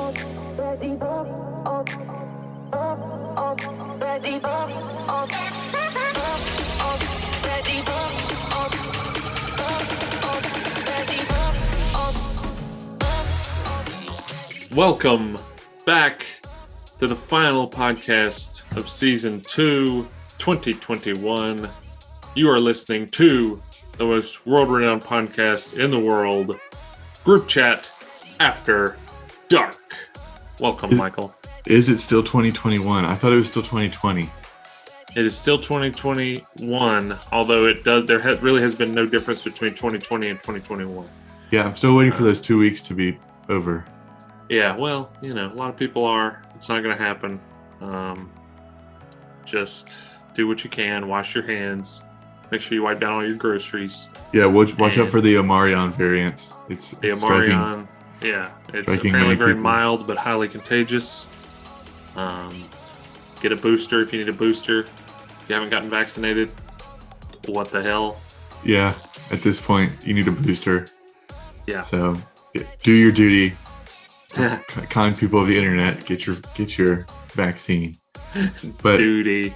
Welcome back to the final podcast of Season 2, 2021. You are listening to the most world-renowned podcast in the world, Group Chat After Dark. Welcome, Michael. Is it still 2021? I thought it was still 2020. It is still 2021, although there really has been no difference between 2020 and 2021. Yeah, I'm still waiting for those 2 weeks to be over. Yeah, well, a lot of people are. It's not going to happen. Just do what you can. Wash your hands. Make sure you wipe down all your groceries. Yeah, watch out for the Omarion variant. It's the Omarion. It's apparently very mild but highly contagious. Get a booster if you need a booster. If you haven't gotten vaccinated, what the hell? Yeah, at this point, you need a booster. Yeah. So, do your duty. Kind people of the internet, get your vaccine. But duty.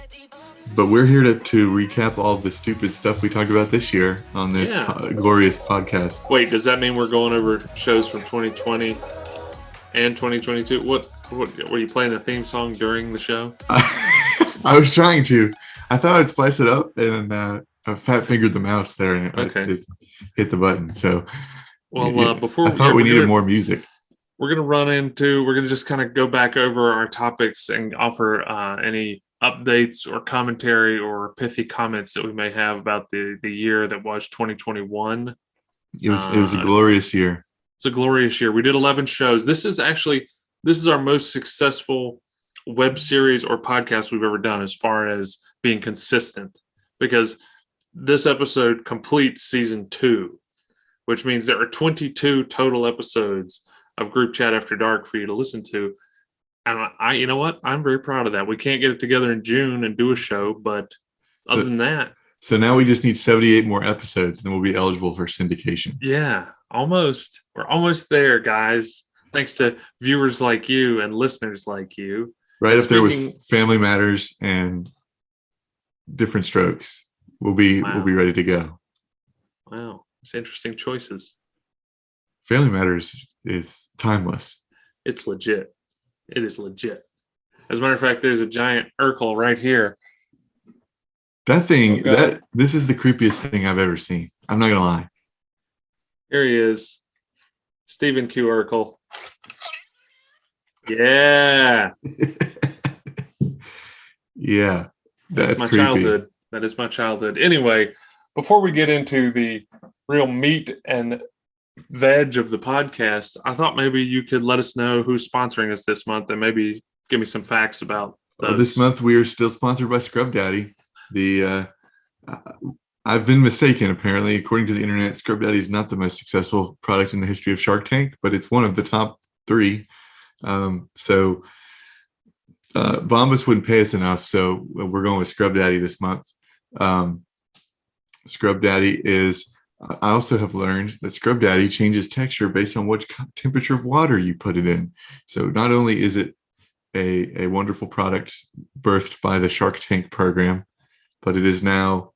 But we're here to recap all of the stupid stuff we talked about this year on this glorious podcast. Wait, does that mean we're going over shows from 2020 and 2022? What were you playing the theme song during the show? I was trying to. I thought I'd spice it up, and I fat fingered the mouse there, and it hit the button. So, before I thought we needed more music. We're going to just kind of go back over our topics and offer any updates or commentary or pithy comments that we may have about the year that was 2021. It was a glorious year. It's a glorious year. We did 11 shows. This is our most successful web series or podcast we've ever done as far as being consistent, because this episode completes season 2, which means there are 22 total episodes of Group Chat After Dark for you to listen to. And you know what? I'm very proud of that. We can't get it together in June and do a show, but other than that. So now we just need 78 more episodes, and then we'll be eligible for syndication. Yeah, almost. We're almost there, guys. Thanks to viewers like you and listeners like you. Right up there with Family Matters and Different Strokes. We'll be ready to go. Wow, it's interesting choices. Family Matters is timeless. It's legit. It is legit. As a matter of fact, there's a giant Urkel right here. That thing, this is the creepiest thing I've ever seen. I'm not going to lie. Here he is. Stephen Q. Urkel. Yeah. Yeah. That's my creepy. childhood. That is my childhood. Anyway, before we get into the real meat and veg of the podcast, I thought maybe you could let us know who's sponsoring us this month and maybe give me some facts about those. This month we are still sponsored by Scrub Daddy. I've been mistaken, apparently. According to the internet, Scrub Daddy is not the most successful product in the history of Shark Tank, but it's one of the top 3. So Bombas wouldn't pay us enough, so we're going with Scrub Daddy this month. Scrub Daddy is... I also have learned that Scrub Daddy changes texture based on what temperature of water you put it in. So not only is it a wonderful product birthed by the Shark Tank program, but it is now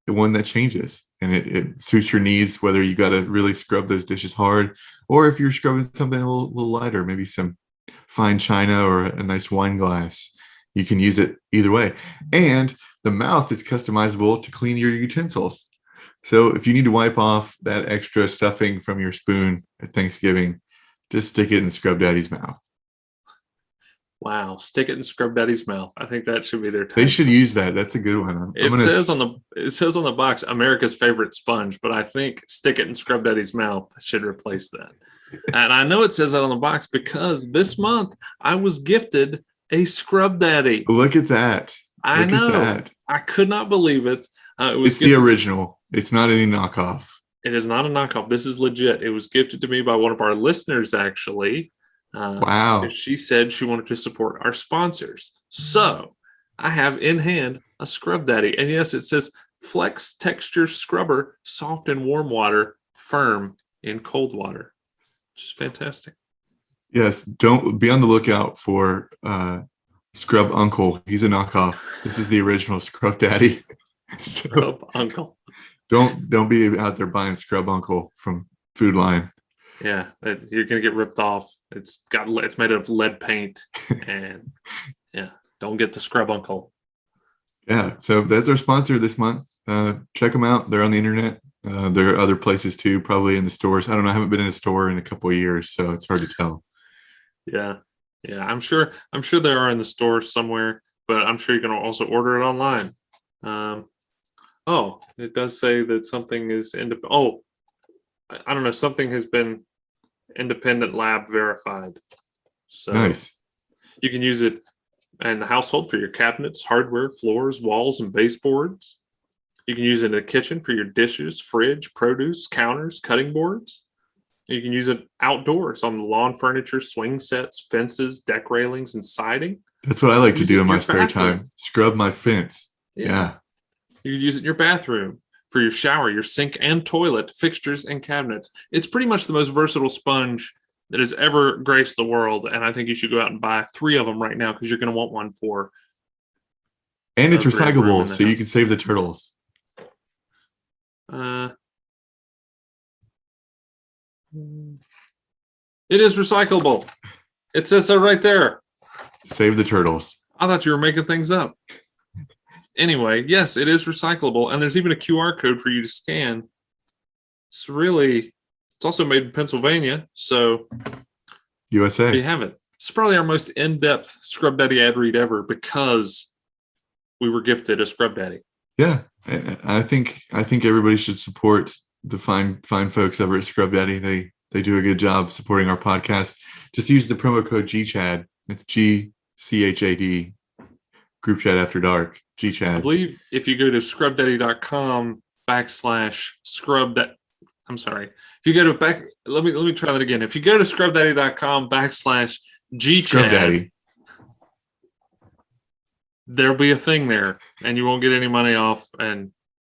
the one that changes, and it suits your needs, whether you got to really scrub those dishes hard, or if you're scrubbing something a little lighter, maybe some fine china or a nice wine glass. You can use it either way. And the mouth is customizable to clean your utensils. So if you need to wipe off that extra stuffing from your spoon at Thanksgiving, just stick it in Scrub Daddy's mouth. Wow, stick it in Scrub Daddy's mouth. I think that should be their title. They should use that. That's a good one. It says on the box, America's favorite sponge, but I think stick it in Scrub Daddy's mouth should replace that. And I know it says that on the box because this month I was gifted a Scrub Daddy. Look at that. I know. I could not believe it. It's the original. It's not any knockoff. It is not a knockoff. This is legit. It was gifted to me by one of our listeners, actually. Wow. She said she wanted to support our sponsors. So I have in hand a Scrub Daddy. And yes, it says Flex Texture Scrubber, soft in warm water, firm in cold water. Which is fantastic. Yes, don't be on the lookout for Scrub Uncle. He's a knockoff. This is the original Scrub Daddy. So Scrub Uncle. don't be out there buying Scrub Uncle from Food Line. Yeah, you're gonna get ripped off. It's made of lead paint, and yeah, don't get the Scrub Uncle. Yeah, so that's our sponsor this month. Check them out. They're on the internet. There are other places too, probably in the stores. I don't know. I haven't been in a store in a couple of years, so it's hard to tell. Yeah, yeah. I'm sure they are in the store somewhere, but I'm sure you can also order it online. Oh, it does say that something is independent. Oh, I don't know. Something has been independent lab verified. So Nice. you can use it in the household for your cabinets, hardware, floors, walls, and baseboards. You can use it in the kitchen for your dishes, fridge, produce, counters, cutting boards. You can use it outdoors on the lawn furniture, swing sets, fences, deck railings, and siding. That's what I like to Use it do in my your spare bathroom. time. Scrub my fence. Yeah. Yeah. You can use it in your bathroom for your shower, your sink, and toilet, fixtures, and cabinets. It's pretty much the most versatile sponge that has ever graced the world. And I think you should go out and buy 3 of them right now because you're going to want one for And it's every room in recyclable, the so you house. can save the turtles. It is recyclable. It says so right there. Save the turtles. I thought you were making things up. Anyway, yes, it is recyclable, and there's even a QR code for you to scan. It's also made in Pennsylvania, so there you USA. have it. It's probably our most in-depth Scrub Daddy ad read ever because we were gifted a Scrub Daddy. Yeah. I think everybody should support the fine folks over at Scrub Daddy. They do a good job supporting our podcast. Just use the promo code GCHAD. It's GCHAD. Group Chat After Dark. GCHAD. I believe if you go to scrubdaddy.com/scrub that I'm sorry. If you go to let me try that again. If you go to scrubdaddy.com/GCHAD, Scrub Daddy. There'll be a thing there and you won't get any money off. And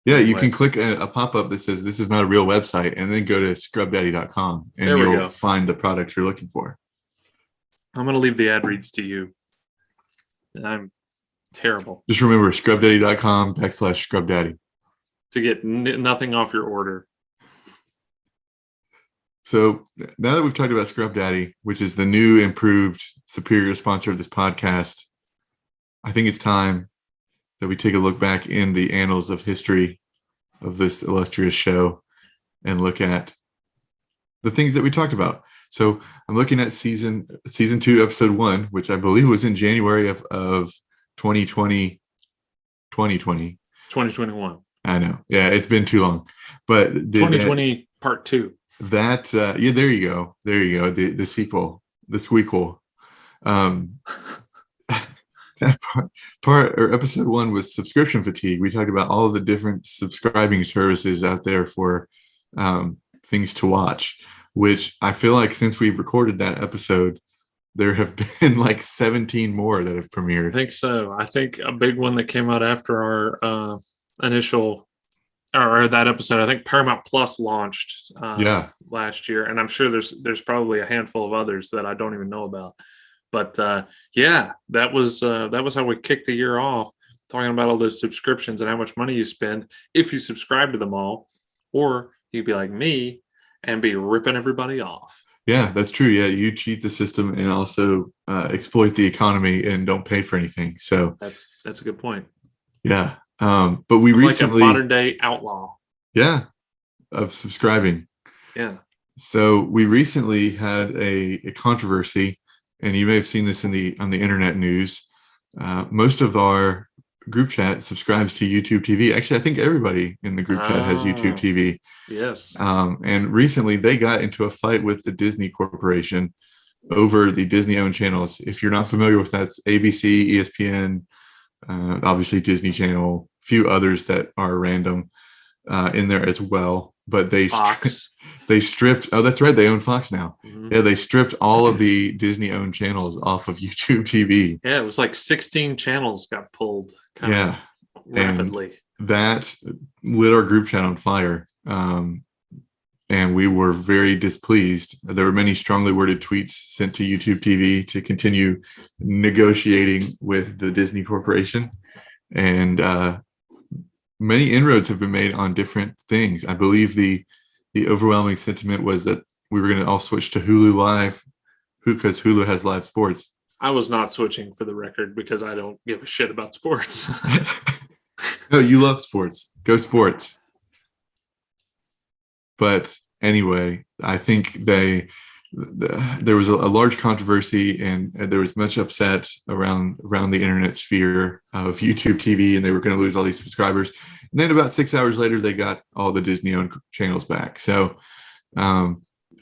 yeah, anyway, you can click a pop-up that says this is not a real website and then go to scrubdaddy.com and you'll find the product you're looking for. I'm going to leave the ad reads to you. I'm terrible. Just remember scrubdaddy.com/scrubdaddy to get nothing off your order. So now that we've talked about Scrub Daddy, which is the new, improved, superior sponsor of this podcast, I think it's time that we take a look back in the annals of history of this illustrious show and look at the things that we talked about. So I'm looking at season 2, episode 1, which I believe was in January of 2020. 2021. I know. Yeah, it's been too long. But 2020 part 2. That yeah, there you go. The sequel, the squeakle. That part or episode 1 was subscription fatigue. We talked about all of the different subscribing services out there for things to watch, which I feel like since we've recorded that episode, there have been like 17 more that have premiered. I think so. I think a big one that came out after our initial or that episode, I think Paramount Plus launched last year, and I'm sure there's probably a handful of others that I don't even know about. But yeah, that was how we kicked the year off, talking about all those subscriptions and how much money you spend if you subscribe to them all, or you'd be like me and be ripping everybody off. Yeah, that's true. Yeah, you cheat the system and also exploit the economy and don't pay for anything. So that's a good point. Yeah. But we recently like a modern day outlaw. Yeah. Of subscribing. Yeah. So we recently had a controversy, and you may have seen this on the internet news. Most of our group chat subscribes to YouTube TV. Actually, I think everybody in the group chat has YouTube TV. Yes. And recently they got into a fight with the Disney Corporation over the Disney-owned channels. If you're not familiar with that, it's ABC, ESPN, obviously Disney Channel, a few others that are random in there as well. But they stripped. Oh, that's right. They own Fox now. Mm-hmm. Yeah, they stripped all of the Disney-owned channels off of YouTube TV. Yeah, it was like 16 channels got pulled. Rapidly. And that lit our group chat on fire. And and we were very displeased. There were many strongly worded tweets sent to YouTube TV to continue negotiating with the Disney Corporation, and many inroads have been made on different things. I believe the overwhelming sentiment was that we were going to all switch to Hulu Live because Hulu has live sports. I was not switching, for the record, because I don't give a shit about sports. No, you love sports. Go sports. But anyway, I think there was a large controversy, and there was much upset around the internet sphere of YouTube TV, and they were going to lose all these subscribers. And then about 6 hours later, they got all the Disney-owned channels back. So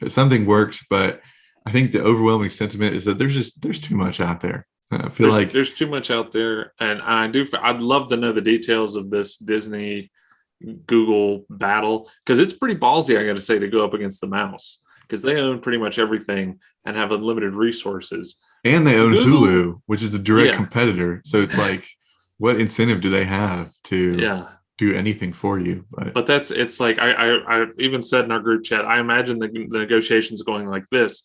something worked, but I think the overwhelming sentiment is that there's too much out there. I feel like there's too much out there, and I'd love to know the details of this Disney Google battle, because it's pretty ballsy, I got to say, to go up against the mouse, because they own pretty much everything and have unlimited resources. And they own Google, Hulu, which is a direct competitor. So it's like, what incentive do they have to do anything for you? But it's like I even said in our group chat, I imagine the negotiations going like this.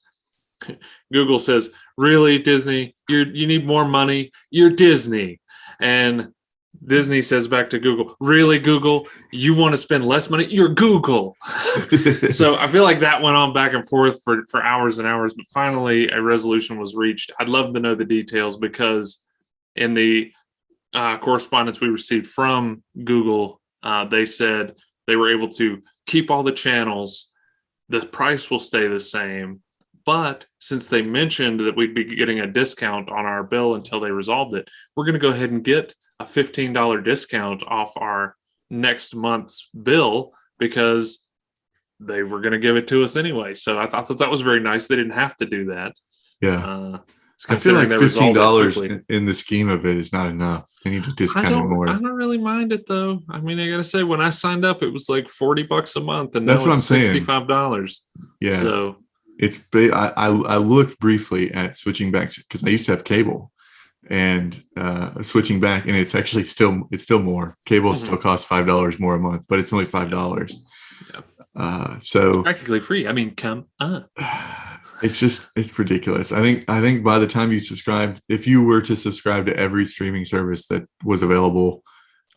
Google says, "Really, Disney? You need more money? You're Disney." And Disney says back to Google, "Really, Google? You want to spend less money? You're Google." So I feel like that went on back and forth for hours and hours, but finally a resolution was reached. I'd love to know the details, because in the correspondence we received from Google, they said they were able to keep all the channels. The price will stay the same. But since they mentioned that we'd be getting a discount on our bill until they resolved it, we're going to go ahead and get a $15 discount off our next month's bill, because they were going to give it to us anyway. So I thought that was very nice. They didn't have to do that. Yeah. I feel like $15 in the scheme of it is not enough. They need to discount it more. I don't really mind it, though. I mean, I got to say, when I signed up, it was like $40 a month, and that's now what it's I'm saying. $65. Yeah. So it's I looked briefly at switching back, because I used to have cable, and switching back, and it's actually still more. Cable still costs $5 more a month, but it's only $5. Yeah. So it's practically free. I mean, come on. It's ridiculous. I think by the time you subscribed, if you were to subscribe to every streaming service that was available,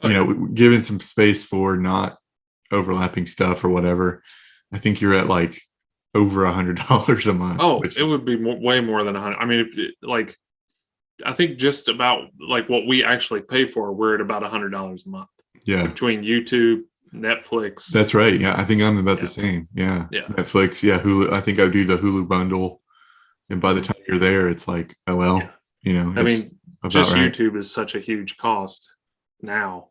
given some space for not overlapping stuff or whatever, I think you're at like over $100 a month. Oh, it would be way more than 100. I mean, I think just about like what we actually pay for, we're at about $100 a month. Yeah. Between YouTube, Netflix. That's right. Yeah. I think I'm about the same. Yeah. Netflix. Yeah. Hulu. I think I would do the Hulu bundle. And by the time you're there, it's like, oh, well, I mean, just right. YouTube is such a huge cost now.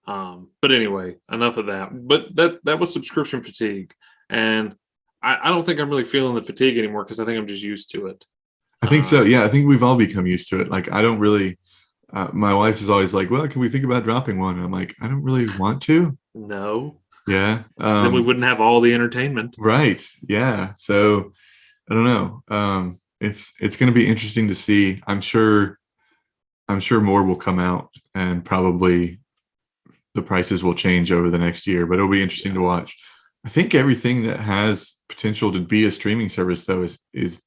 But anyway, enough of that. But that was subscription fatigue. And I don't think I'm really feeling the fatigue anymore, because I think I'm just used to it. I think so. Yeah. I think we've all become used to it. Like, I don't really, my wife is always like, well, can we think about dropping one? And I'm like, I don't really want to. No. Yeah. Then we wouldn't have all the entertainment. Right. Yeah. So I don't know. It's going to be interesting to see. I'm sure more will come out, and probably the prices will change over the next year, but it'll be interesting to watch. I think everything that has potential to be a streaming service, though, is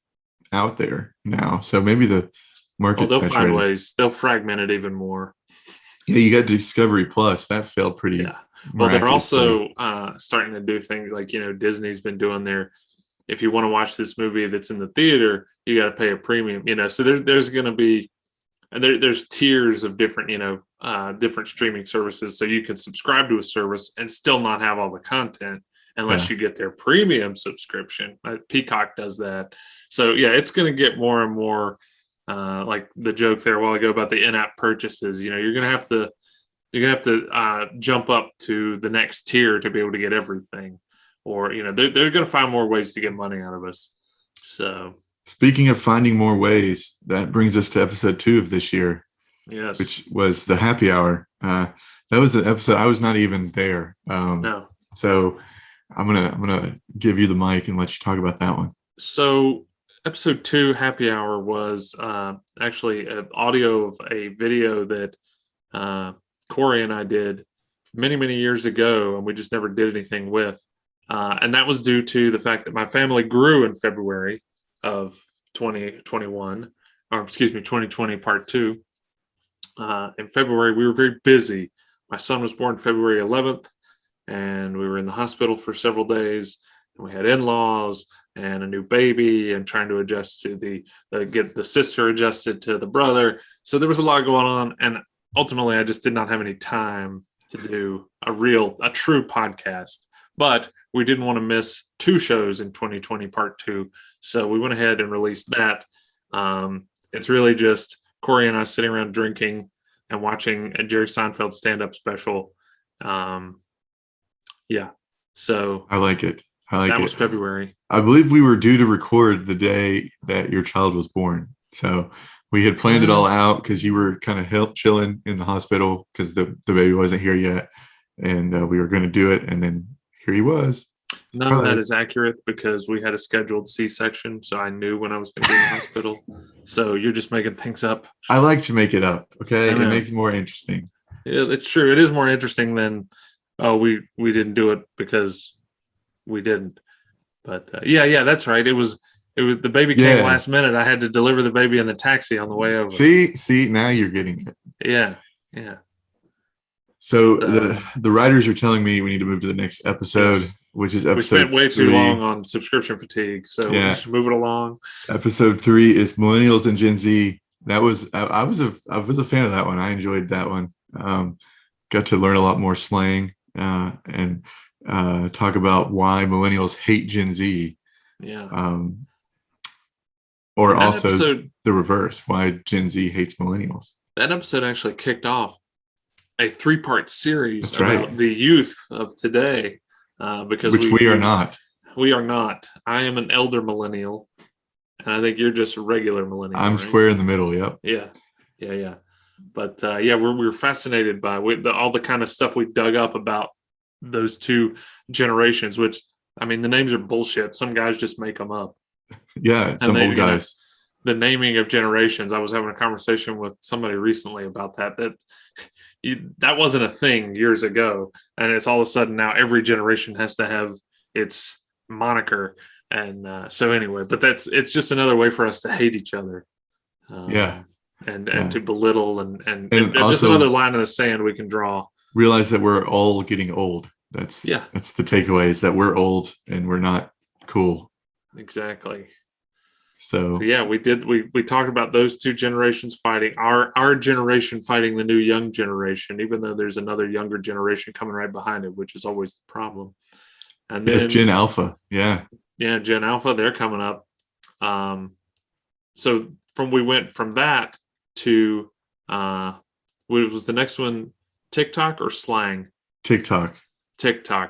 out there now. So maybe the market's they'll find ways. They'll fragment it even more. Yeah, you got Discovery Plus. That failed pretty. Yeah. Well, they're also starting to do things like, Disney's been doing their, if you want to watch this movie that's in the theater, you got to pay a premium. So there's going to be, and there's tiers of different, different streaming services. So you can subscribe to a service and still not have all the content unless you get their premium subscription. Peacock does that. So yeah, it's going to get more and more like the joke there a while ago about the in-app purchases. You're going to have to jump up to the next tier to be able to get everything, or they're going to find more ways to get money out of us. So speaking of finding more ways, that brings us to episode 2 of this year. Yes, which was the happy hour. That was an episode I was not even there. No. So I'm gonna give you the mic and let you talk about that one. So episode 2, happy hour, was actually an audio of a video that Corey and I did many, many years ago, and we just never did anything with. And that was due to the fact that my family grew in February of 2021, or excuse me, 2020 part two. In February, we were very busy. My son was born February 11th, and we were in the hospital for several days. And we had in-laws and a new baby, and trying to adjust to get the sister adjusted to the brother. So there was a lot going on, and ultimately, I just did not have any time to do a true podcast. But we didn't want to miss 2 shows in 2020 part 2, so we went ahead and released that. It's really just Corey and I sitting around drinking and watching a Jerry Seinfeld stand-up special. Yeah, so I like it. that was February. I believe we were due to record the day that your child was born. So we had planned it all out because you were kind of chilling in the hospital because the baby wasn't here yet. And we were going to do it. And then here he was. None of that is accurate because we had a scheduled C-section. So I knew when I was going to be in the hospital. So you're just making things up. I like to make it up. Okay. It makes it more interesting. Yeah, it's true. It is more interesting than, we didn't do it because we didn't. But yeah, that's right. It was the baby came last minute. I had to deliver the baby in the taxi on the way over. See, now you're getting it. Yeah. So the writers are telling me we need to move to the next episode, which is episode. We spent way too long on subscription fatigue, so we should move it along. Episode 3 is Millennials and Gen Z. That was I was a fan of that one. I enjoyed that one. Got to learn a lot more slang and talk about why millennials hate Gen Z. Yeah. Or also the reverse, why Gen Z hates millennials. That episode actually kicked off a 3-part series about the youth of today. Because we are not. We are not. I am an elder millennial, and I think you're just a regular millennial. I'm square in the middle. Yep. Yeah. But we're fascinated by all the kind of stuff we dug up about those 2 generations. Which, I mean, the names are bullshit. Some guys just make them up. Yeah, some old guys. The naming of generations. I was having a conversation with somebody recently about that. That wasn't a thing years ago, and it's all of a sudden now every generation has to have its moniker. And so anyway, but it's just another way for us to hate each other. And to belittle and also, just another line in the sand we can draw. Realize that we're all getting old. That's the takeaway, is that we're old and we're not cool. Exactly. So yeah, we talked about those 2 generations fighting, our generation fighting the new young generation, even though there's another younger generation coming right behind it, which is always the problem. And then Gen Alpha. Yeah, Gen Alpha, they're coming up. So we went from that to what was the next one? TikTok or slang? TikTok.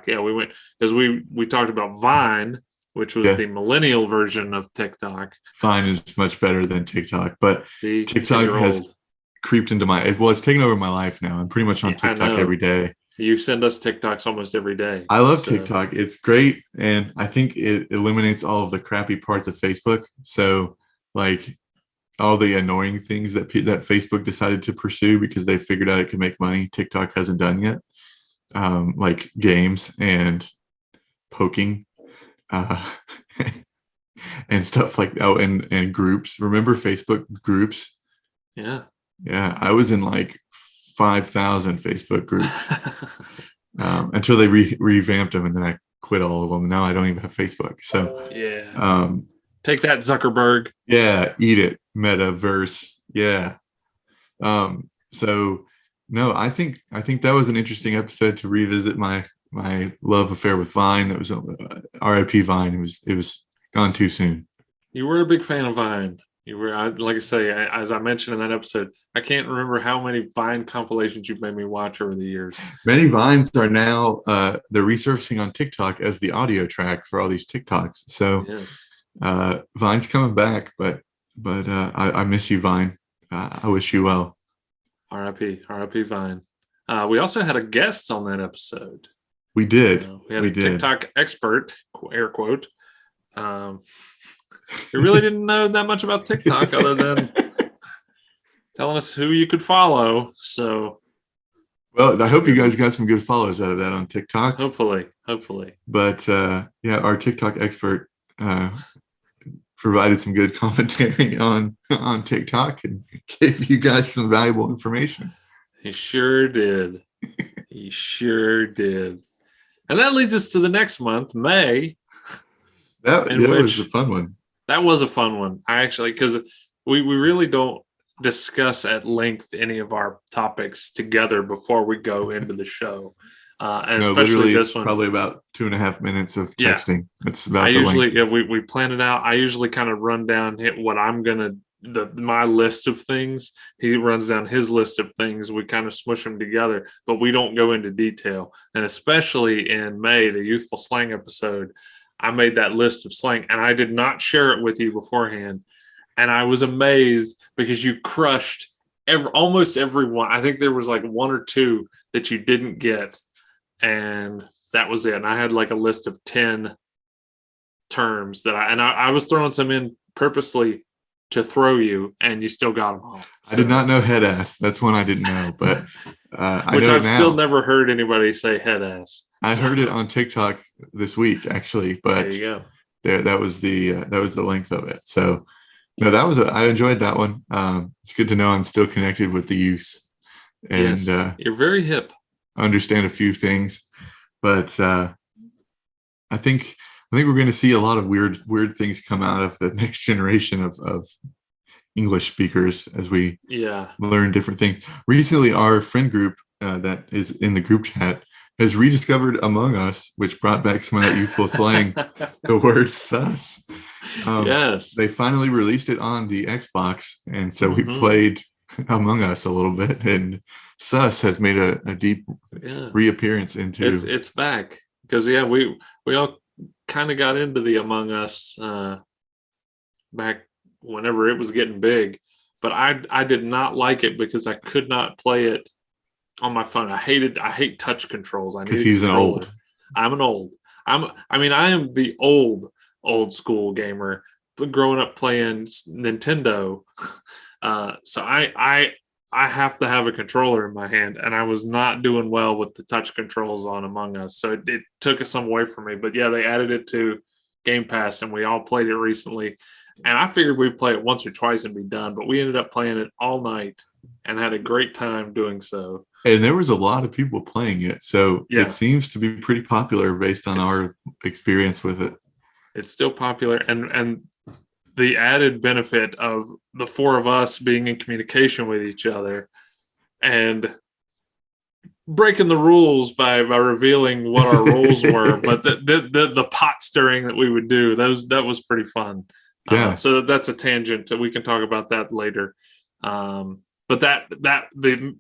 Yeah, we went because we talked about Vine, which was the millennial version of TikTok. Vine is much better than TikTok, but TikTok has creeped into it's taken over my life now. I'm pretty much on TikTok every day. You send us TikToks almost every day. I love TikTok. It's great, and I think it eliminates all of the crappy parts of Facebook. So, like all the annoying things that Facebook decided to pursue because they figured out it could make money, TikTok hasn't done yet. Like games and poking. And stuff like that, and groups. Remember Facebook groups? Yeah. I was in like 5,000 Facebook groups until they revamped them, and then I quit all of them. Now I don't even have Facebook. So take that, Zuckerberg. Yeah, eat it, metaverse. Yeah. So no, I think that was an interesting episode to revisit my love affair with Vine. That was RIP Vine. It was gone too soon. You were a big fan of Vine. You were, like I say, as I mentioned in that episode, I can't remember how many Vine compilations you've made me watch over the years. Many Vines are now they're resurfacing on TikTok as the audio track for all these TikToks. So Vine's coming back, but I miss you, Vine. I wish you well. RIP Vine. We also had a guest on that episode. We did. We had a TikTok expert, air quote. We really didn't know that much about TikTok other than telling us who you could follow. So Well, I hope you guys got some good follows out of that on TikTok. Hopefully. But yeah, our TikTok expert uh, provided some good commentary on TikTok and gave you guys some valuable information. He sure did. He sure did. And that leads us to the next month, May. That was a fun one. That was a fun one. I actually, because we really don't discuss at length any of our topics together before we go into the show. And No, especially literally, this it's one. probably about 2.5 minutes of Yeah. texting. That's about I the usually, length. we plan it out. I usually kind of run down what I'm gonna my list of things. He runs down his list of things. We kind of smush them together, but we don't go into detail. And especially in May, the youthful slang episode, I made that list of slang, and I did not share it with you beforehand. And I was amazed because you crushed almost every one. I think there was like one or two that you didn't get, and that was it. And I had like a list of 10 terms that I was throwing some in purposely to throw you, and you still got them all. So, I did not know head ass. That's one I didn't know, but I know I've now. still never heard anybody say head ass. I heard it on TikTok this week, actually, but there you go. That was the length of it. So no, I enjoyed that one. It's good to know I'm still connected with the youth, and yes, you're very hip. Understand a few things, but I think we're going to see a lot of weird things come out of the next generation of English speakers as we learn different things. Recently, our friend group that is in the group chat has rediscovered Among Us, which brought back some of that youthful slang, the word sus. Yes. They finally released it on the Xbox, and so we played Among Us a little bit, and sus has made a deep reappearance into... It's back. Because, we all kind of got into the Among Us back whenever it was getting big. But I did not like it because I could not play it on my phone. I hate touch controls. Because he's an old. I'm an old. I am the old school gamer, but growing up playing Nintendo. So I have to have a controller in my hand, and I was not doing well with the touch controls on Among Us. So it took some away from me. But yeah, they added it to Game Pass, and we all played it recently. And I figured we'd play it once or twice and be done, but we ended up playing it all night and had a great time doing so. And there was a lot of people playing it. So it seems to be pretty popular based on our experience with it. It's still popular. And the added benefit of the four of us being in communication with each other and breaking the rules by revealing what our roles were, but the pot stirring that we would do, that was pretty fun. Yeah. So that's a tangent. We can talk about that later. But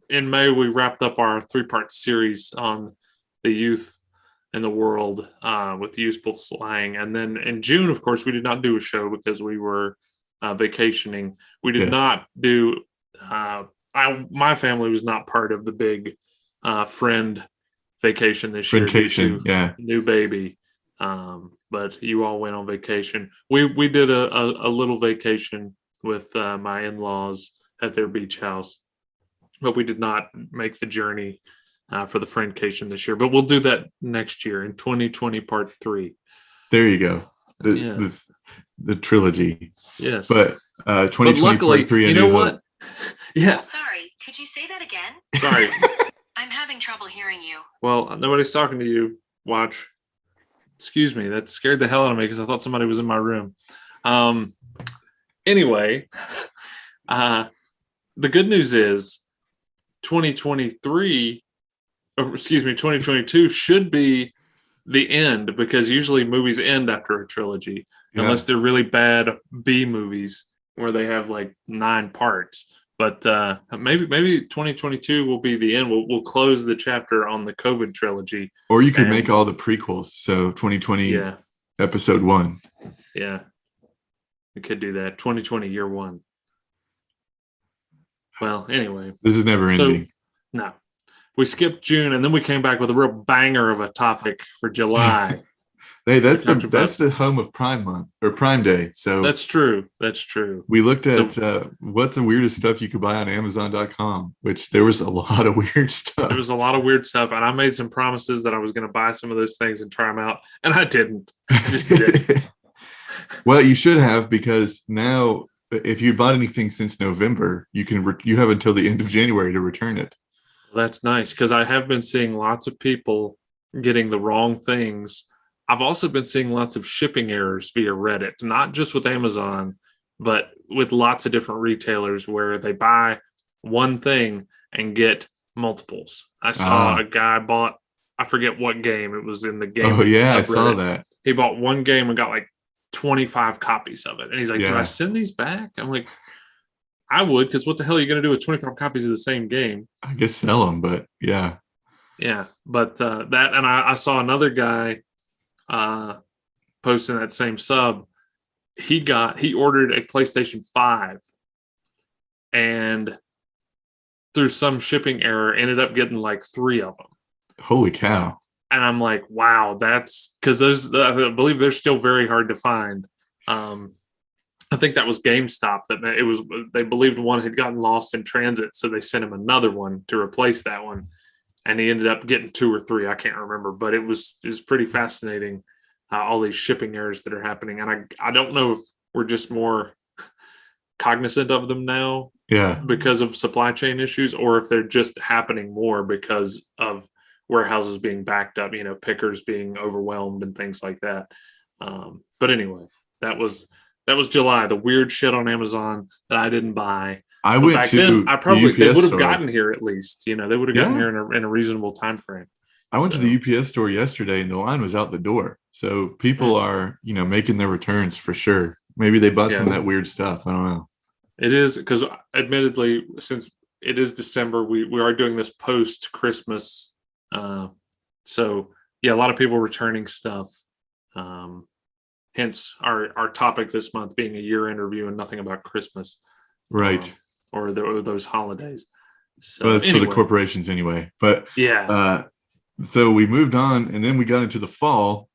in May we wrapped up our 3-part series on the youth in the world with useful slang, and then in June, of course, we did not do a show because we were vacationing. We did not do. My family was not part of the big friend vacation this year. Friendcation, new baby. But you all went on vacation. We did a little vacation with my in-laws at their beach house, but we did not make the journey for the friendcation this year. But we'll do that next year in 2020 part 3. There you go. The trilogy. Yes. But 2020 but luckily, part 3. You know what? Yeah. Sorry. Could you say that again? Sorry. I'm having trouble hearing you. Well, nobody's talking to you. Watch. Excuse me. That scared the hell out of me because I thought somebody was in my room. Anyway, the good news is 2022 should be the end, because usually movies end after a trilogy, unless they're really bad B movies where they have like 9 parts. But maybe 2022 will be the end. We'll close the chapter on the COVID trilogy. Or you could make all the prequels. So 2020 episode 1. Yeah. We could do that. 2020 year 1. Well, anyway. This is never ending. No. We skipped June, and then we came back with a real banger of a topic for July. Hey, We talked that's about the home of Prime Month or Prime Day. So that's true. That's true. we looked So at what's the weirdest stuff you could buy on Amazon.com, which there was a lot of weird there stuff. was a lot of weird stuff, and I made some promises that I was going to buy some of those things and try them out, and I didn't. I just didn't. Well, you should have, because now if you bought anything since November, you have until the end of January to return it. That's nice because I have been seeing lots of people getting the wrong things. I've also been seeing lots of shipping errors via Reddit, not just with Amazon, but with lots of different retailers where they buy one thing and get multiples. I saw Ah, a guy bought, I forget what game, it was in the game oh yeah, I saw subreddit. that. He bought one game and got like 25 copies of it. And he's like, do I Yeah, send these back? I'm like, I would, because what the hell are you going to do with 25 copies of the same game? I guess sell them, but yeah. Yeah. But that, and I saw another guy uh, posting that same sub. He ordered a PlayStation 5 and through some shipping error ended up getting like 3 of them. Holy cow. And I'm like, wow, that's because those, I believe they're still very hard to find. I think that was GameStop that it was, they believed one had gotten lost in transit. So they sent him another one to replace that one. And he ended up getting 2 or 3. I can't remember, but it was pretty fascinating. All these shipping errors that are happening. And I don't know if we're just more cognizant of them now Yeah. because of supply chain issues, or if they're just happening more because of warehouses being backed up, pickers being overwhelmed and things like that. But anyway, that was July, the weird shit on Amazon that I didn't buy. I But went back to then, the they UPS would have store. gotten here at least. They would have gotten Yeah. here in a reasonable time frame. I went to the So, UPS store yesterday and the line was out the door. So people are, making their returns for sure. Maybe they bought some of yeah, that weird stuff. I don't know. it is because admittedly, since it is December, we are doing this post Christmas. So yeah, a lot of people returning stuff. Hence our topic this month being a year interview and nothing about Christmas. Right. Or those holidays. Well, So it's for the anyway, corporations anyway. But yeah. so we moved on and then we got into the fall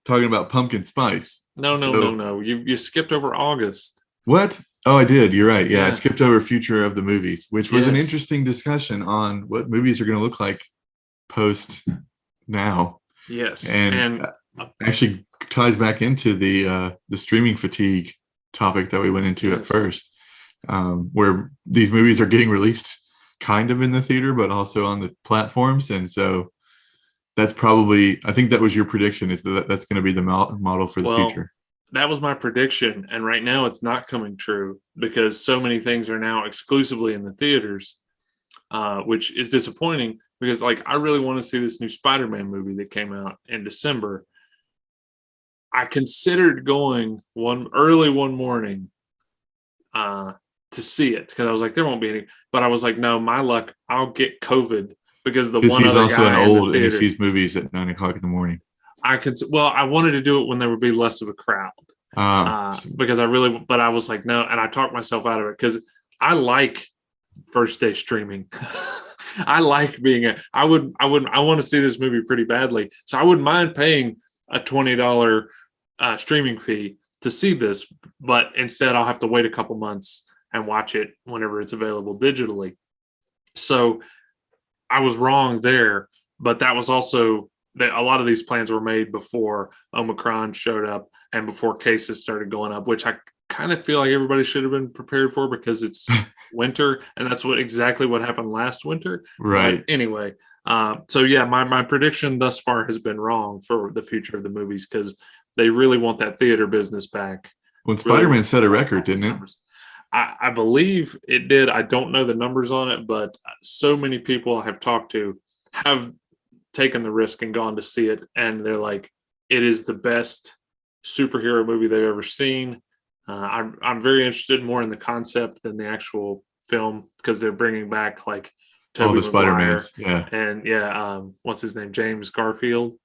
talking about pumpkin spice. So No. You skipped over August. what? Oh, I did. You're right. Yeah, I Yeah. skipped over future of the movies, which was an Yes. interesting discussion on what movies are going to look like post now. Yes. And And actually ties back into the streaming fatigue topic that we went into at yes. first, where these movies are getting released kind of in the theater, but also on the platforms. And so that's probably, I think that was your prediction, is that that's going to be the model for the Well, future. that was my prediction. And right now it's not coming true because so many things are now exclusively in the theaters, which is disappointing because I really want to see this new Spider-Man movie that came out in December. I considered going one morning to see it because I was like, there won't be any. But I was like, no, my luck, I'll get COVID because the Because one he's other also an guy in the old and he theater. sees movies at 9 o'clock in the morning. I wanted to do it when there would be less of a crowd because but I was like, no, and I talked myself out of it because I like first day streaming. I like I want to see this movie pretty badly, so I wouldn't mind paying a $20 streaming fee to see this, but instead I'll have to wait a couple months and watch it whenever it's available digitally. So I was wrong there, but that was also that a lot of these plans were made before Omicron showed up and before cases started going up, which I kind of feel like everybody should have been prepared for because it's winter, and that's exactly what happened last winter. Right. But anyway, so yeah, my prediction thus far has been wrong for the future of the movies because they really want that theater business back. When Spider-Man set a record, didn't it? I believe it did. I don't know the numbers on it, but so many people I have talked to have taken the risk and gone to see it, and they're like, it is the best superhero movie they've ever seen. I'm very interested more in the concept than the actual film because they're bringing back like All Tobey the Maguire Spider-Mans. Yeah. and what's his name, James Garfield.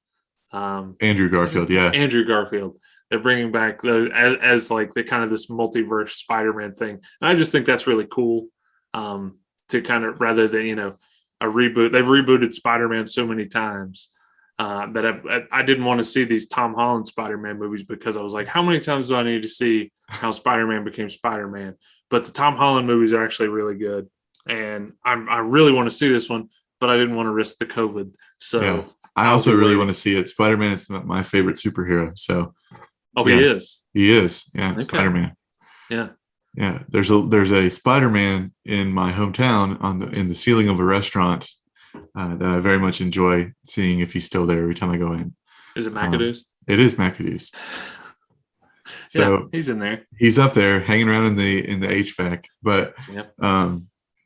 Andrew Garfield. Yeah. Andrew Garfield. They're bringing back as like the kind of this multiverse Spider-Man thing, and I just think that's really cool. To kind of rather than a reboot. They've rebooted Spider-Man so many times. that I didn't want to see these Tom Holland Spider-Man movies because I was like, how many times do I need to see how Spider-Man became Spider-Man? But the Tom Holland movies are actually really good, and I really want to see this one, but I didn't want to risk the COVID. So Yeah. I also really want to see it. Spider-Man is my favorite superhero. So he is. He is. Yeah, Okay. Spider-Man. Yeah. Yeah. There's a Spider-Man in my hometown in the ceiling of a restaurant that I very much enjoy seeing if he's still there every time I go in. Is it McAdoo's? It is McAdoo's. So yeah, he's in there. He's up there hanging around in the HVAC, but yep.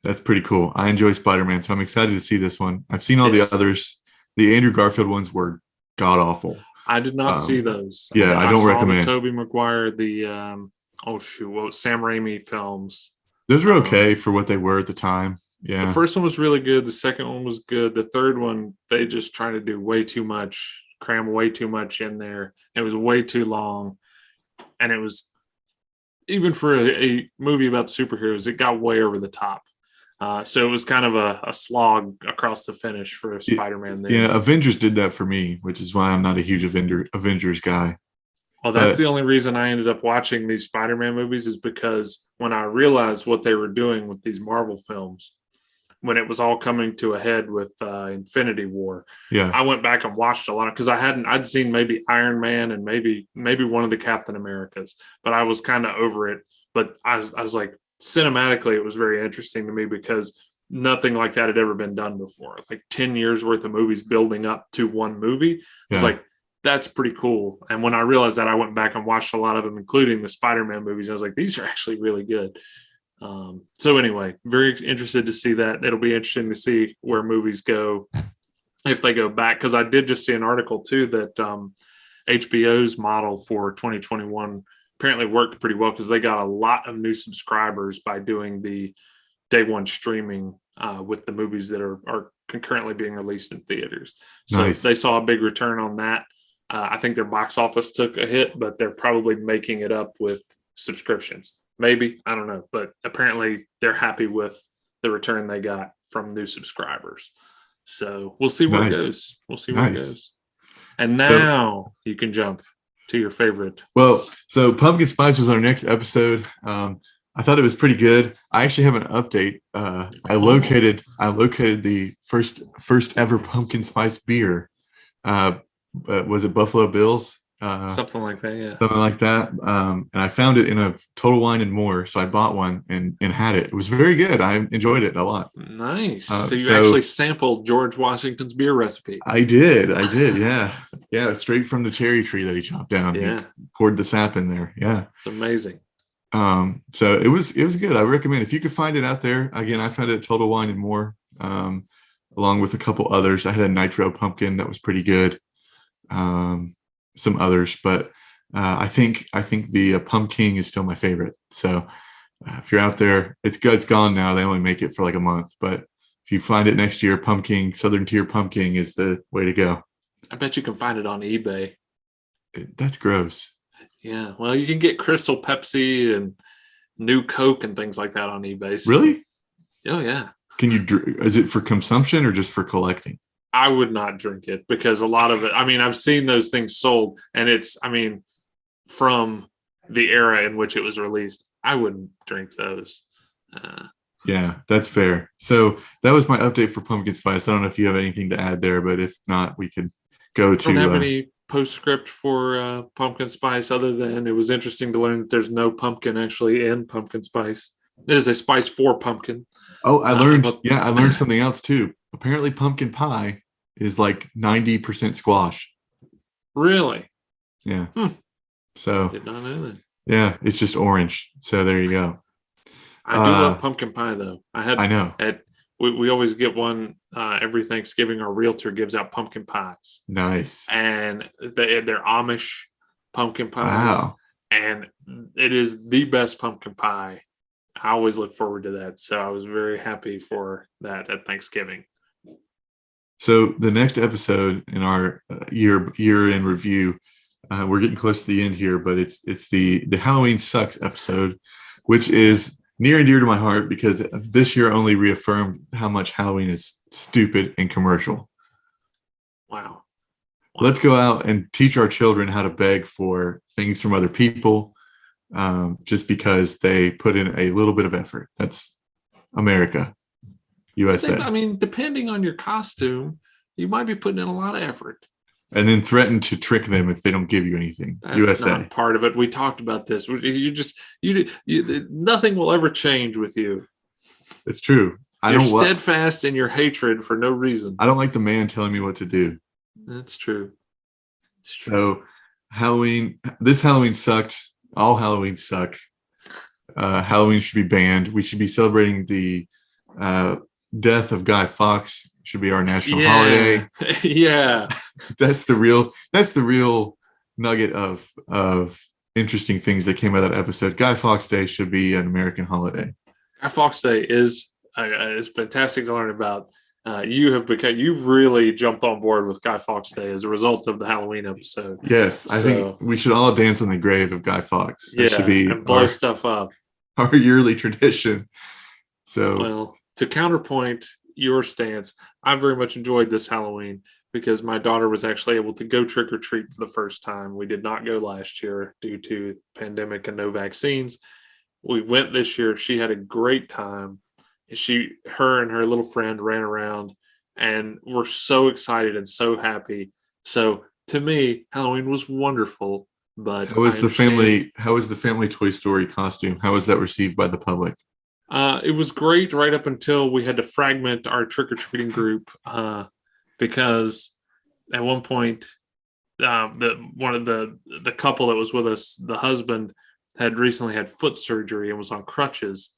That's pretty cool. I enjoy Spider-Man, so I'm excited to see this one. I've seen all the others. The Andrew Garfield ones were god awful. I did not see those. Yeah, I don't recommend. The Tobey Maguire, the Sam Raimi films. Those were okay for what they were at the time. Yeah. The first one was really good. The second one was good. The third one, they just tried to do way too much, cram way too much in there. It was way too long. And it was, even for a movie about superheroes, it got way over the top. So it was kind of a slog across the finish for Spider-Man there. Yeah, Avengers did that for me, which is why I'm not a huge Avengers guy. Well, that's the only reason I ended up watching these Spider-Man movies, is because when I realized what they were doing with these Marvel films, when it was all coming to a head with Infinity War, I went back and watched a lot because I'd seen maybe Iron Man and maybe one of the Captain Americas, but I was kind of over it. But I was like, cinematically, it was very interesting to me because nothing like that had ever been done before. Like 10 years worth of movies building up to one movie. I was like, that's pretty cool. And when I realized that, I went back and watched a lot of them, including the Spider-Man movies. I was like, these are actually really good. So anyway, very interested to see that. It'll be interesting to see where movies go if they go back. Because I did just see an article too that HBO's model for 2021 apparently worked pretty well because they got a lot of new subscribers by doing the day one streaming with the movies that are concurrently being released in theaters. So They saw a big return on that. I think their box office took a hit, but they're probably making it up with subscriptions. Maybe, I don't know, but apparently they're happy with the return they got from new subscribers. So we'll see where it goes. We'll see where it goes. And now you can jump to your favorite. Well, so Pumpkin Spice was our next episode. I thought it was pretty good. I actually have an update. I located the first ever pumpkin spice beer. Was it Buffalo Bill's? Something like that, yeah. Something like that. And I found it in a Total Wine and More, so I bought one and had it. It was very good. I enjoyed it a lot. Nice. So you actually sampled George Washington's beer recipe. I did. Yeah. Yeah, straight from the cherry tree that he chopped down. Yeah. He poured the sap in there. Yeah. It's amazing. So it was good. I recommend if you could find it out there. Again, I found it at Total Wine and More, along with a couple others. I had a nitro pumpkin that was pretty good. Some others, but I think the Pumpkin is still my favorite. So if you're out there, it's good. It's gone now. They only make it for like a month, but if you find it next year, Pumpkin, Southern Tier Pumpkin is the way to go. I bet you can find it on eBay. That's gross. Yeah. Well, you can get Crystal Pepsi and New Coke and things like that on eBay. So. Really? Oh, yeah. Is it for consumption or just for collecting? I would not drink it because a lot of it, I've seen those things sold and it's, from the era in which it was released, I wouldn't drink those. Yeah, that's fair. So that was my update for Pumpkin Spice. I don't know if you have anything to add there, but if not, we could go to. I don't have any postscript for Pumpkin Spice other than it was interesting to learn that there's no pumpkin actually in Pumpkin Spice. There's a spice for pumpkin. Oh, I learned something else too. Apparently pumpkin pie is like 90% squash. Really? Yeah. So did not know that. Yeah, it's just orange. So there you go. I do love pumpkin pie though. I know. We always get one every Thanksgiving. Our realtor gives out pumpkin pies. Nice. And they're Amish pumpkin pies. Wow. And it is the best pumpkin pie. I always look forward to that. So I was very happy for that at Thanksgiving. So the next episode in our year in review, we're getting close to the end here, but it's the Halloween Sucks episode, which is near and dear to my heart because this year only reaffirmed how much Halloween is stupid and commercial. Wow. Let's go out and teach our children how to beg for things from other people, just because they put in a little bit of effort. That's America, USA. I mean, depending on your costume, you might be putting in a lot of effort. And then threaten to trick them if they don't give you anything. That's USA. not part of it. We talked about this. Nothing will ever change with you. It's true. You're steadfast in your hatred for no reason. I don't like the man telling me what to do. That's true. So this Halloween sucked. All Halloweens suck. Halloween should be banned. We should be celebrating the death of Guy Fawkes. Should be our national holiday. Yeah. That's the real nugget of interesting things that came out of that episode. Guy Fawkes Day should be an American holiday. Guy Fawkes Day is fantastic to learn about. You really jumped on board with Guy Fawkes Day as a result of the Halloween episode. Yes, I think we should all dance on the grave of Guy Fawkes. That should be and blow stuff up. Our yearly tradition. So, well, to counterpoint your stance, I very much enjoyed this Halloween because my daughter was actually able to go trick or treat for the first time. We did not go last year due to pandemic and no vaccines. We went this year. She had a great time. Her and her little friend ran around and were so excited and so happy. So to me, Halloween was wonderful. But how was the family Toy Story costume? How was that received by the public? It was great right up until we had to fragment our trick-or-treating group because at one point the couple that was with us, the husband had recently had foot surgery and was on crutches.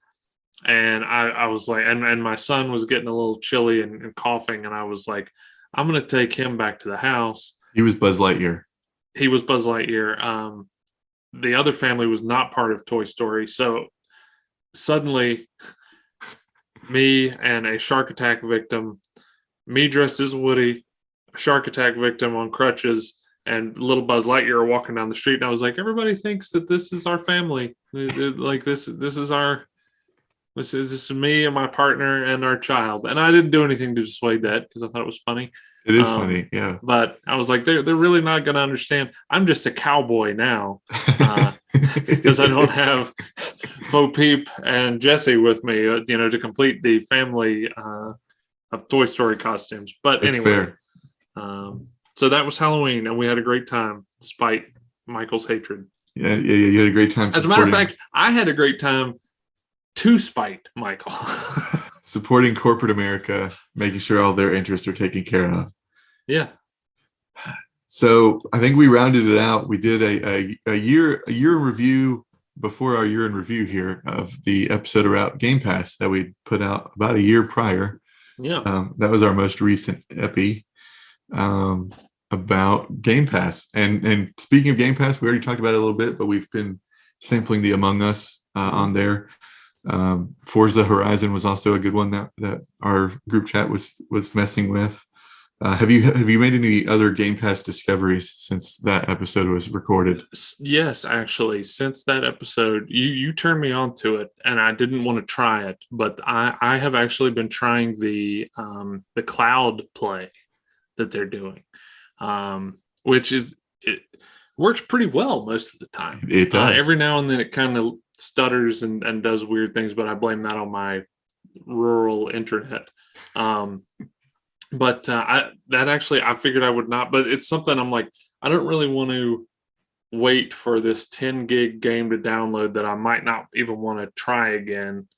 And I was like, and my son was getting a little chilly and coughing. And I was like, I'm going to take him back to the house. He was Buzz Lightyear. The other family was not part of Toy Story. So suddenly me and a shark attack victim, me dressed as Woody, a shark attack victim on crutches, and little Buzz Lightyear are walking down the street. And I was like, everybody thinks that this is our family. Like this is me and my partner and our child. And I didn't do anything to dissuade that because I thought it was funny. It is funny, yeah. But I was like, they're really not going to understand. I'm just a cowboy now because I don't have Bo Peep and Jesse with me, to complete the family of Toy Story costumes. But That's anyway, so that was Halloween, and we had a great time despite Michael's hatred. Yeah, you had a great time. As a matter of fact, I had a great time to spite Michael. Supporting corporate America, making sure all their interests are taken care of. Yeah. So I think we rounded it out. We did a year in review before our year in review here of the episode about Game Pass that we put out about a year prior. Yeah. That was our most recent epi about Game Pass. And speaking of Game Pass, we already talked about it a little bit, but we've been sampling the Among Us on there. Forza Horizon was also a good one that our group chat was messing with. Have you made any other Game Pass discoveries since that episode was recorded? Yes, actually, since that episode, you turned me on to it, and I didn't want to try it, but I have actually been trying the cloud play that they're doing, which it works pretty well most of the time. It does. Every now and then it kind of stutters and does weird things, but I blame that on my rural internet. But I figured I would not, but it's something I'm like, I don't really want to wait for this 10 gig game to download that I might not even want to try again.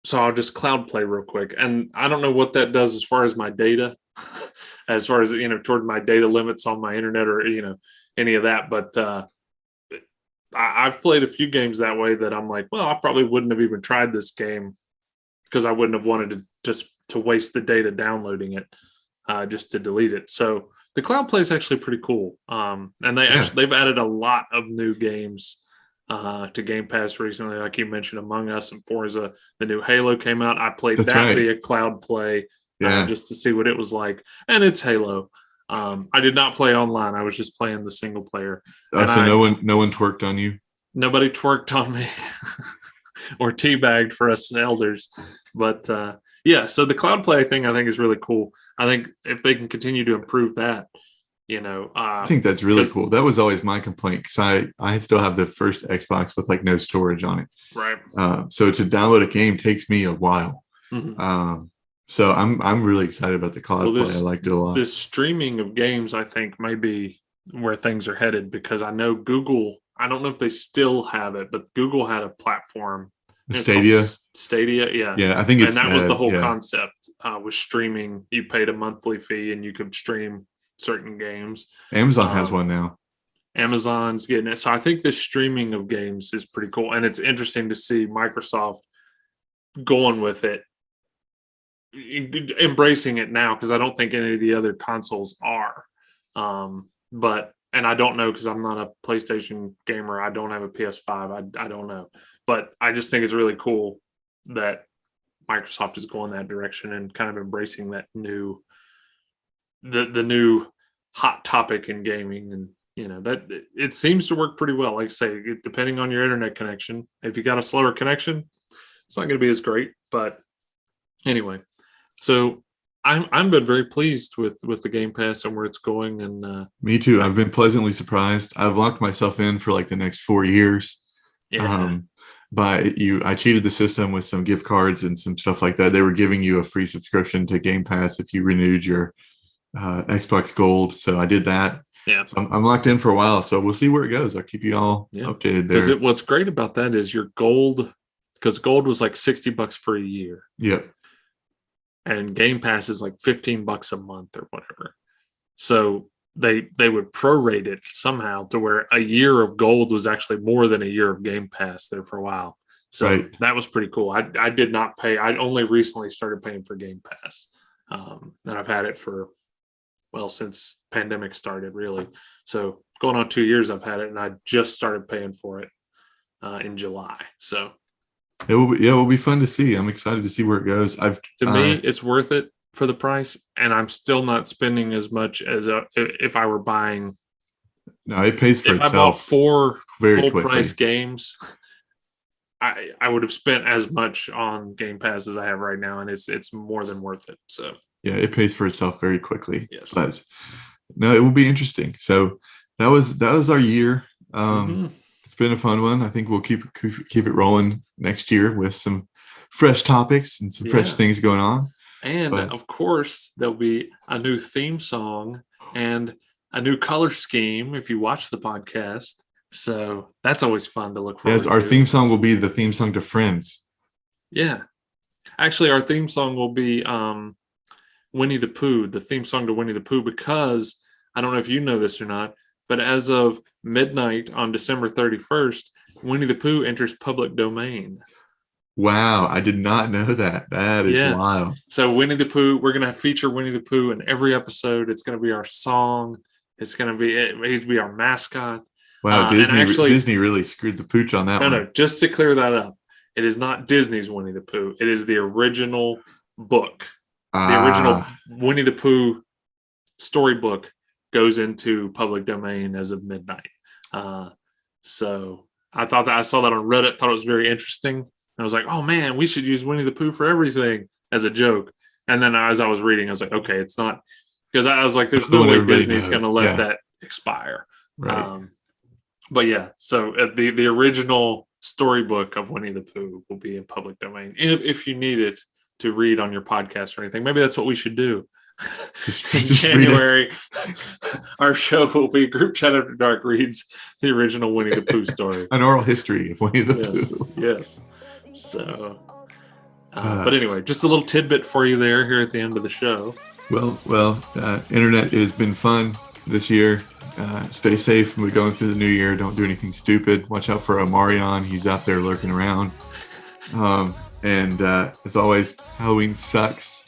So I'll just cloud play real quick. And I don't know what that does as far as my data, as far as, toward my data limits on my internet or, any of that. But I've played a few games that way that I'm like, well, I probably wouldn't have even tried this game because I wouldn't have wanted to waste the data downloading it just to delete it. So the cloud play is actually pretty cool. And they've added a lot of new games to Game Pass recently. Like you mentioned, Among Us and Forza, the new Halo came out. I played via cloud play just to see what it was like. And it's Halo. I did not play online. I was just playing the single player. So no one twerked on you? Nobody twerked on me or teabagged for us elders. But so the cloud play thing I think is really cool. I think if they can continue to improve that, I think that's really cool. That was always my complaint because I still have the first Xbox with like no storage on it. Right. So to download a game takes me a while. Mm-hmm. So I'm really excited about the cloud play. I liked it a lot. This streaming of games, I think, may be where things are headed, because I know Google, I don't know if they still have it, but Google had a platform. Stadia. Yeah. Yeah, I think it's and that was the whole concept. Was streaming. You paid a monthly fee and you could stream certain games. Amazon has one now. Amazon's getting it. So I think the streaming of games is pretty cool. And it's interesting to see Microsoft going with it, embracing it now, because I don't think any of the other consoles are. And I don't know, because I'm not a PlayStation gamer. I don't have a PS5. I don't know. But I just think it's really cool that Microsoft is going that direction and kind of embracing that new, the new hot topic in gaming. And, that it seems to work pretty well. Like I say, depending on your internet connection, if you got a slower connection, it's not going to be as great. But anyway, so I've been very pleased with the Game Pass and where it's going. And me too. I've been pleasantly surprised. I've locked myself in for like the next 4 years. Yeah. I cheated the system with some gift cards and some stuff like that. They were giving you a free subscription to Game Pass if you renewed your Xbox Gold. So I did that. Yeah. So I'm locked in for a while. So we'll see where it goes. I'll keep you all updated there. Because what's great about that is your Gold, because Gold was like $60 for a year. Yep. And Game Pass is like $15 a month or whatever. So they would prorate it somehow to where a year of Gold was actually more than a year of Game Pass there for a while. So That was pretty cool. I did not pay. I only recently started paying for Game Pass. And I've had it since pandemic started, really. So going on 2 years I've had it, and I just started paying for it in July. So it will be fun to see. I'm excited to see where it goes. To me, it's worth it for the price, and I'm still not spending as much as if I were buying. No, it pays for itself. If I bought 4 very full quickly. Price games, I would have spent as much on Game Pass as I have right now, and it's more than worth it. So yeah, it pays for itself very quickly. Yes. But no, it will be interesting. So that was our year. It's been a fun one. I think we'll keep it rolling next year with some fresh topics and some fresh things going on. And of course, there'll be a new theme song and a new color scheme if you watch the podcast. So that's always fun to look forward to. Yes, our theme song will be the theme song to Friends. Yeah. Actually, our theme song will be Winnie the Pooh, the theme song to Winnie the Pooh, because I don't know if you know this or not, but as of midnight on December 31st, Winnie the Pooh enters public domain. Wow, I did not know that. That is wild. So Winnie the Pooh, we're going to feature Winnie the Pooh in every episode. It's going to be our song. It's going to be our mascot. Wow, Disney really screwed the pooch on that one. No, just to clear that up, it is not Disney's Winnie the Pooh. It is the original book. The original Winnie the Pooh storybook goes into public domain as of midnight. So I saw that on Reddit, thought it was very interesting. I was like, oh man, we should use Winnie the Pooh for everything as a joke. And then as I was reading, I was like, okay, it's not, because I was like, there's no way Disney's going to let that expire. Right. But yeah, so the original storybook of Winnie the Pooh will be in public domain. If you need it to read on your podcast or anything, maybe that's what we should do. In January, our show will be Group Chat After Dark reads the original Winnie the Pooh story. An oral history of Winnie the Pooh. Yes. So, but anyway, just a little tidbit for you there here at the end of the show. Well, internet has been fun this year. Stay safe when we're going through the new year. Don't do anything stupid. Watch out for Omarion. He's out there lurking around. And as always, Halloween sucks.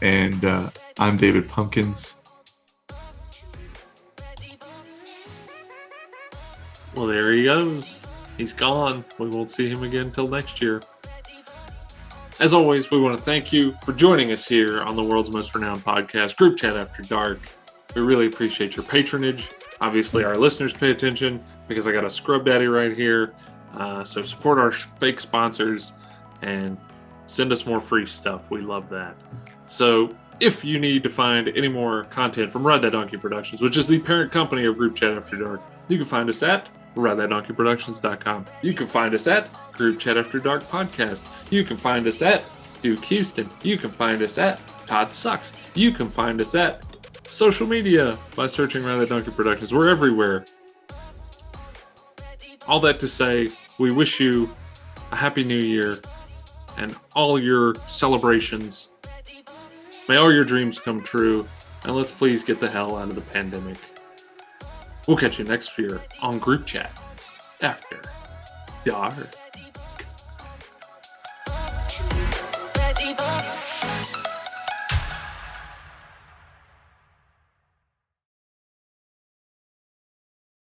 And I'm David Pumpkins. Well, there he goes. He's gone. We won't see him again until next year. As always, we want to thank you for joining us here on the world's most renowned podcast, Group Chat After Dark. We really appreciate your patronage. Obviously, our listeners pay attention because I got a scrub daddy right here. So support our fake sponsors and send us more free stuff. We love that. So If you need to find any more content from Ride That Donkey Productions, which is the parent company of Group Chat After Dark, you can find us at RideThatDonkeyProductions.com. You can find us at Group Chat After Dark Podcast. You can find us at Duke Houston. You can find us at Todd Sux. You can find us at social media by searching Ride That Donkey Productions. We're everywhere. All that to say, we wish you a happy new year and all your celebrations. May all your dreams come true, and let's please get the hell out of the pandemic. We'll catch you next year on Group Chat After Dark.